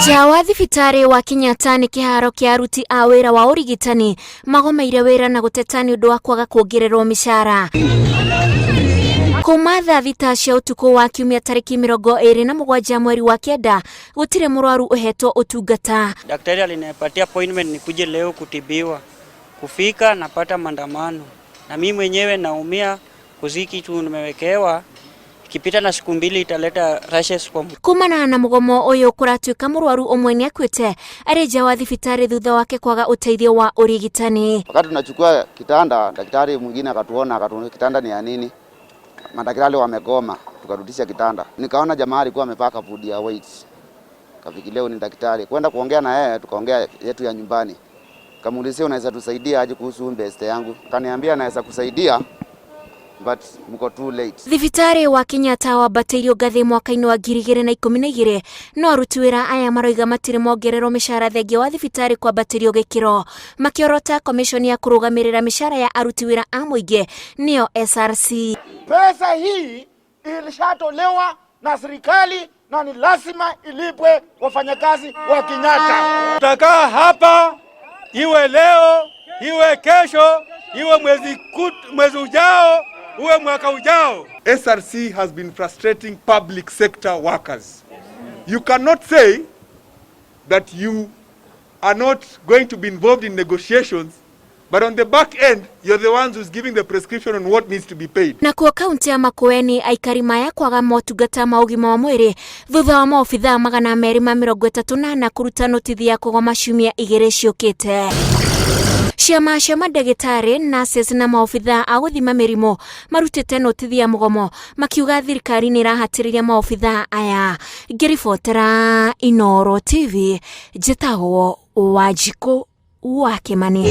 Nja wa thibitarĩ wa Kenyatta nĩ kĩharo kĩa aruti a wĩra wa ũrigitani magomeire wĩra na gũteta nĩ ũndũ wa kwaga kuongererwo mĩcaara. Kuma thaa thita cia ũtukũ wa kiumia tarĩki 27 mweri wa kenda gũtirĩ mũrwaru ũhetwo ũtungata. Daktari alinipatia appointment nikuje leo kutibiwa. Kufika napata maandamano. Na mimi mwenyewe naumia kuziki tu nimewekewa. Kipita na siku mbili italeta rashes kwa mwili. Kumana na mugomo ũyũ kũratuĩka mũrwaru ũmwe nĩ akuĩte arĩ nja wa thibitarĩ thutha wake kwaga ũteithio wa ũrigitani. Wakati tunachukua kitanda, daktari mwingine akatuona kitanda ni ya nini? Madaktari wamegoma, tukarudisha kitanda. Nikaona jamaa alikuwa amepaka food ya weight. Kafikiria leo ni daktari. Kwenda kuongea na yeye, tukaongea yetu ya nyumbani. Kamuulizia unaweza tusaidia aje kuhusu mbeste yangu. Kaniambia naweza kusaidia but mko too late. Thibitarĩ wa Kenyatta wambatĩritio ngathi mwaka-inĩ wa 2012 no aruti wĩra aya maroiga matirĩ mongererwo mĩcaara thengia wa thibitarĩ kwambatĩrio gĩkĩro, makiorota komishoni ya kũrũgamĩrĩra mĩcaara ya aruti wĩra a mũingĩ nĩyo SRC. Pesa hii ilishatolewa na serikali na ni lazima ilipwe wafanyakazi wa Kenyatta. Tutakaa hapa iwe leo, iwe kesho, iwe mwezi ujao, uwe mwaka ujao. SRC has been frustrating public sector workers. You cannot say that you are not going to be involved in negotiations, but on the back end, you're the ones who's giving the prescription on what needs to be paid. Na kwa kaunti ya Makueni aikari maya kwaga motungata ma ũgima wa mwĩrĩ thutha wa maobithaa 238 kũruta notithi ya kũgoma ciumia 2 ciũkĩte. Ciama cia mandagĩtarĩ, nurses na maobithaa a gũthima mĩrimũ marutĩte notithi ya mũgomo makiuga thirikari nĩ ĩrahatĩrĩria maobithaa aya. Ngĩribotera Inooro TV, njĩtagwo Wanjikũ wa Kĩmani.